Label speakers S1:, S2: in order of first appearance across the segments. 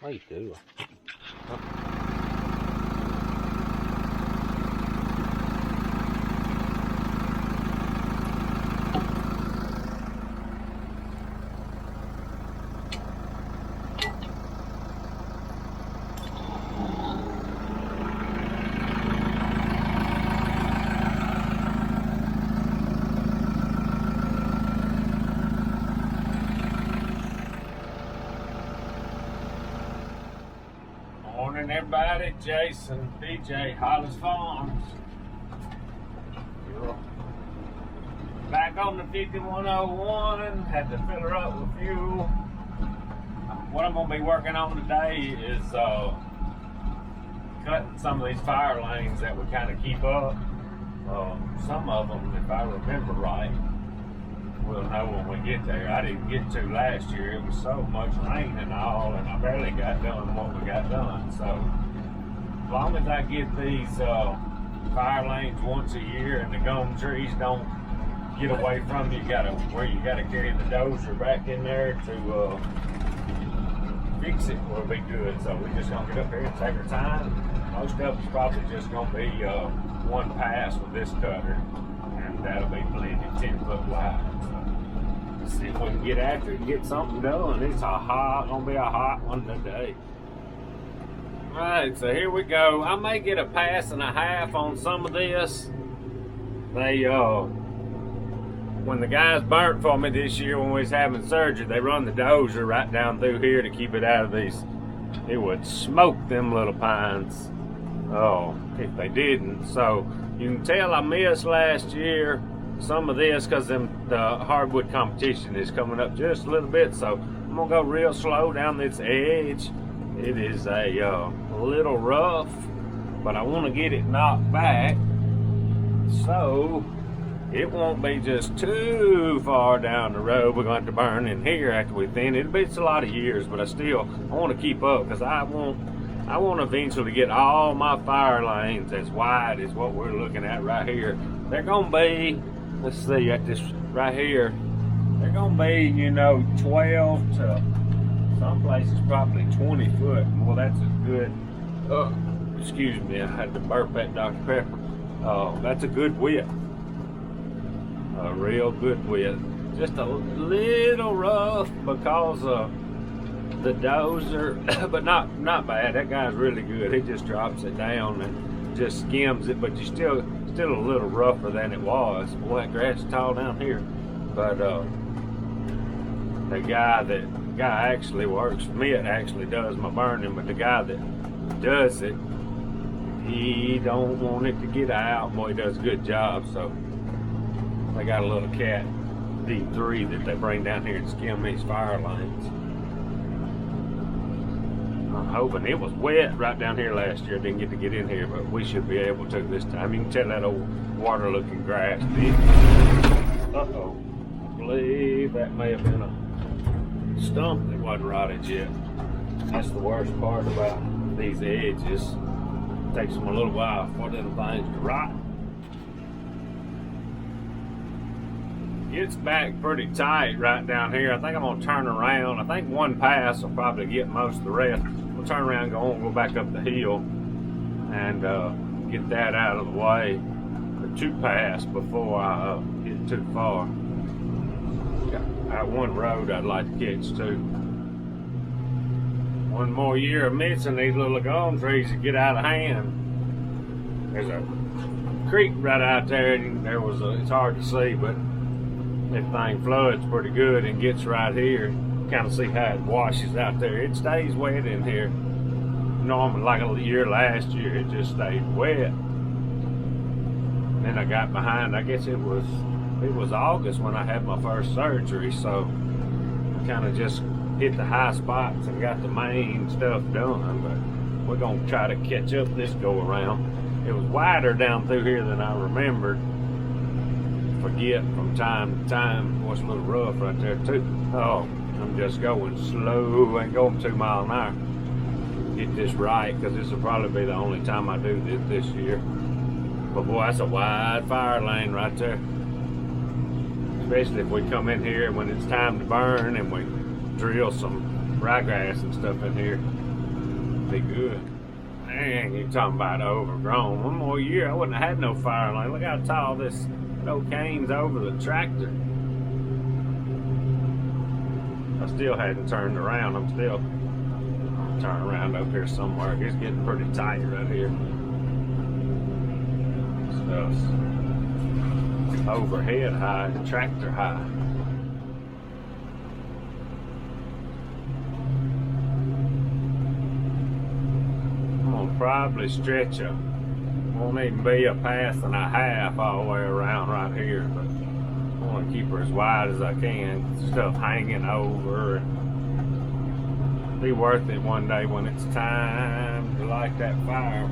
S1: Me too.
S2: Morning, everybody. Jason, PJ, Hollis Farms. Back on the 5101. Had to fill her up with fuel. What I'm going to be working on today is cutting some of these fire lanes that we kind of keep up. Some of them, if I remember right, we'll know when we get there. I didn't get to last year. It was so much rain and all, and I barely got done what we got done. So as long as I get these fire lanes once a year and the gum trees don't get away from you, where you gotta carry the dozer back in there to fix it, will be good. So we're just gonna get up here and take our time. Most of it's probably just gonna be one pass with this cutter, and that'll be plenty, 10 foot wide. So see if we can get after it and get something done. It's gonna be a hot one today. Alright, so here we go. I may get a pass and a half on some of this. They when the guys burnt for me this year when we was having surgery, they run the dozer right down through here to keep it out of these. It would smoke them little pines. Oh, if they didn't. So you can tell I missed last year some of this because the hardwood competition is coming up just a little bit. So I'm gonna go real slow down this edge. It is a little rough, but I want to get it knocked back so it won't be just too far down the road. We're going to burn in here after we thin it. It's a lot of years, but I want to keep up because I want to eventually get all my fire lanes as wide as what we're looking at right here. They're going to be, let's see, at this right here, they're going to be, 12 to some places probably 20 foot. Well, that's a good, excuse me, I had to burp that Dr. Pepper. That's a good width. A real good width. Just a little rough because of the dozer, but not bad. That guy's really good. He just drops it down and just skims it, but you still a little rougher than it was. Boy, that grass is tall down here. But the guy actually works for me. It actually does my burning, but the guy that does it, he don't want it to get out. Boy, he does a good job. So they got a little cat D3 that they bring down here and skim these fire lanes. I'm hoping it was wet right down here last year. Didn't get to get in here, but we should be able to this time. You can tell that old water looking grass did. Uh-oh. I believe that may have been a stump that wasn't rotted yet. That's the worst part about these edges. It takes them a little while for them things to rot. It's back pretty tight right down here. I think I'm gonna turn around. I think one pass will probably get most of the rest. We'll turn around and go back up the hill and get that out of the way. The two pass before I get too far. Got one road I'd like to catch too. One more year of missing these little gum trees to get out of hand. There's a creek right out there, and it's hard to see, but that thing floods pretty good and gets right here. Kind of see how it washes out there. It stays wet in here. Normally, like a year last year, it just stayed wet. Then I got behind. I guess it was August when I had my first surgery, so I kind of just hit the high spots and got the main stuff done. But we're gonna try to catch up this go around. It was wider down through here than I remembered. Forget from time to time. What's a little rough right there too. Oh, I'm just going slow. Ain't going 2 miles an hour. Get this right, because this will probably be the only time I do this year. But boy, that's a wide fire lane right there. Especially if we come in here when it's time to burn and we drill some ryegrass and stuff in here. Be good. Man, you talking about overgrown. One more year, I wouldn't have had no fire lane. Look how tall this old cane's over the tractor. I still hadn't turned around. I'm still turning around up here somewhere. It's getting pretty tight right here. Stuff's overhead high, tractor high. I'm gonna probably stretch a, won't even be a pass and a half all the way around right here, but I want to keep her as wide as I can. Stuff hanging over, and be worth it one day when it's time to light that fire.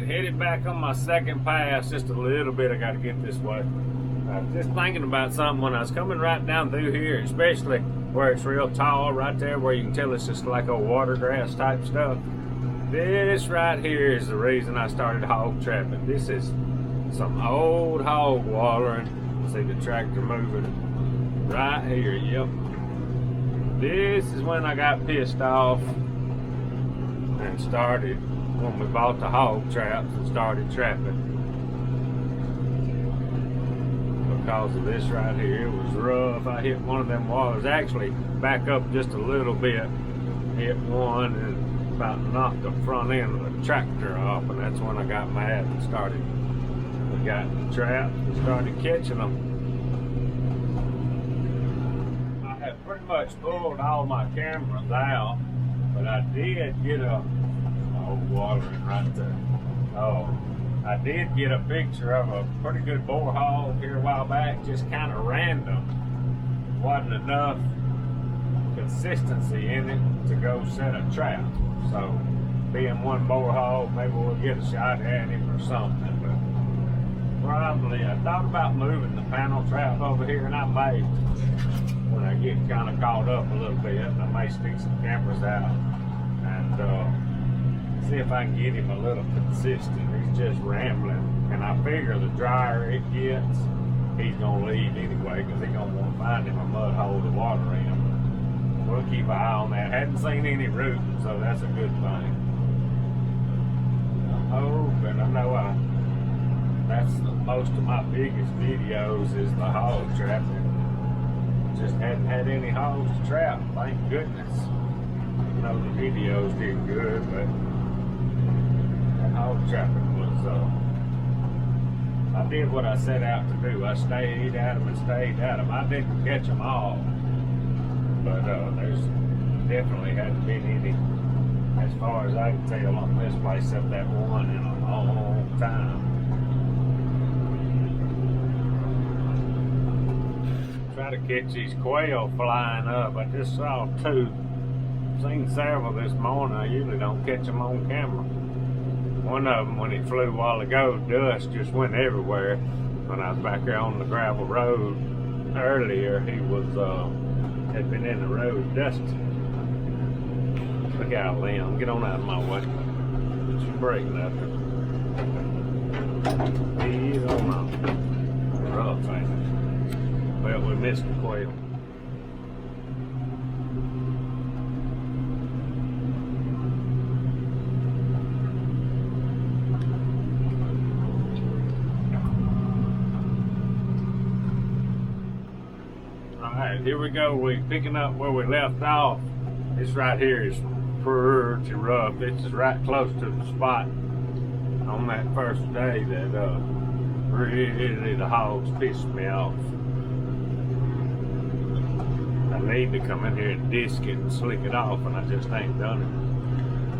S2: Headed back on my second pass just a little bit. I got to get this way. I was just thinking about something when I was coming right down through here, especially where it's real tall right there, where you can tell it's just like a water grass type stuff. This right here is the reason I started hog trapping. This is some old hog watering. See the tractor moving right here. Yep. This is when I got pissed off and started, when we bought the hog traps and started trapping. Because of this right here, it was rough. I hit one of them walls. Actually, back up just a little bit, hit one and about knocked the front end of the tractor off, and that's when I got mad and started. We got the traps and started catching them. I had pretty much pulled all my cameras out, but I did get a watering right there. Oh, I did get a picture of a pretty good boar hog here a while back, just kind of random. Wasn't enough consistency in it to go set a trap. So, being one boar hog, maybe we'll get a shot at him or something. But probably, I thought about moving the panel trap over here, and I may, when I get kind of caught up a little bit, I may stick some cameras out and see if I can get him a little consistent. He's just rambling, and I figure the drier it gets, he's gonna leave anyway, because he's gonna want to find him a mud hole to water in. We'll keep an eye on that. Hadn't seen any rooting, so that's a good thing. I'm hoping, I know that's most of my biggest videos is the hog trapping. Just hadn't had any hogs to trap, thank goodness. You know, the videos did good, but hog trapping was, I did what I set out to do. I stayed at them and stayed at them. I didn't catch them all, but there's definitely hadn't been any, as far as I can tell, on this place, except that one in a long time. Try to catch these quail flying up. I just saw two. Seen several this morning. I usually don't catch them on camera. One of them, when it flew a while ago, dust just went everywhere. When I was back there on the gravel road earlier, he was had been in the road dusting. Look out, Liam, get on out of my way. Don't you break nothing. He's on a rough thing. Well, we missed the quail. Alright, here we go. We're picking up where we left off. This right here is pretty rough. This is right close to the spot on that first day that really the hogs pissed me off. I need to come in here and disc it and slick it off, and I just ain't done it.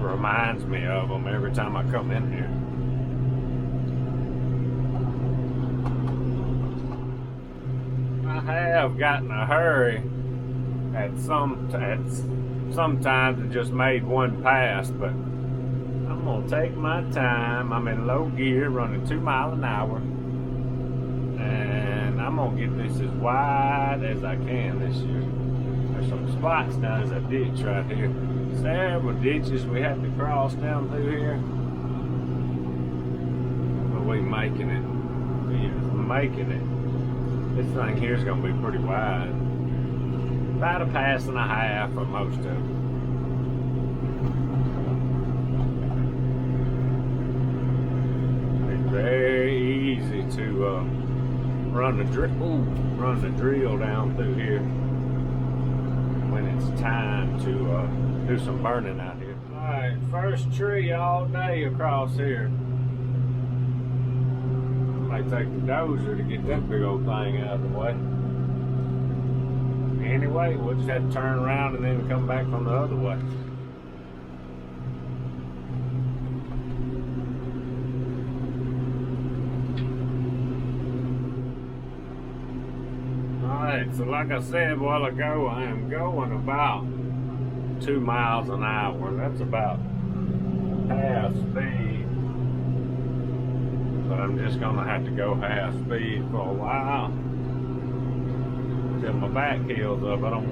S2: Reminds me of them every time I come in here. I have gotten a hurry at sometimes and just made one pass, but I'm gonna take my time. I'm in low gear, running 2 miles an hour, and I'm gonna get this as wide as I can this year. There's some spots down as a ditch right here. Several ditches we have to cross down through here. But we making it. We is making it. This thing here is gonna be pretty wide. About a pass and a half for most of it. It's very easy to run the drill down through here when it's time to do some burning out here. Alright, first tree all day across here. Might take the dozer to get that big old thing out of the way. Anyway, we'll just have to turn around and then come back from the other way. Alright, so like I said a while ago, I am going about 2 miles an hour. That's about half speed. But I'm just gonna have to go half speed for a while till my back heals up. I don't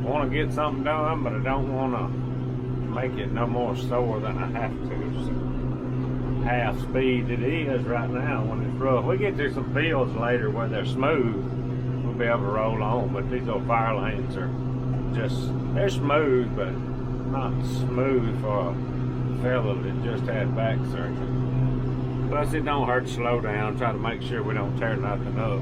S2: want to get something done, but I don't want to make it no more sore than I have to. So half speed it is right now when it's rough. We get through some fields later where they're smooth, we'll be able to roll on. But these old fire lanes are they're smooth, but not smooth for a fella that just had back surgery. Plus, it don't hurt to slow down, try to make sure we don't tear nothing up.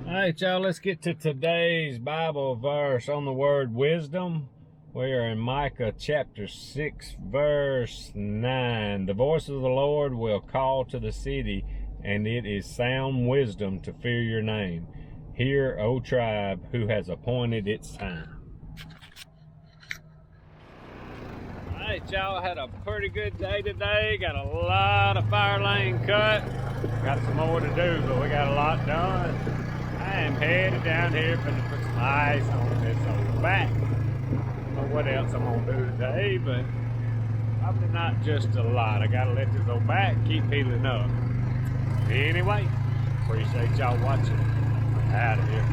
S2: Alright, y'all, let's get to today's Bible verse on the word wisdom. We are in Micah chapter 6, verse 9. The voice of the Lord will call to the city, and it is sound wisdom to fear your name. Hear, O tribe, who has appointed its time. Alright, y'all, had a pretty good day today. Got a lot of fire lane cut. Got some more to do, but we got a lot done. I am headed down here for to put some ice on this old back. I don't know what else I'm going to do today, but probably not just a lot. I got to let this old back keep healing up. Anyway, appreciate y'all watching. Out of here.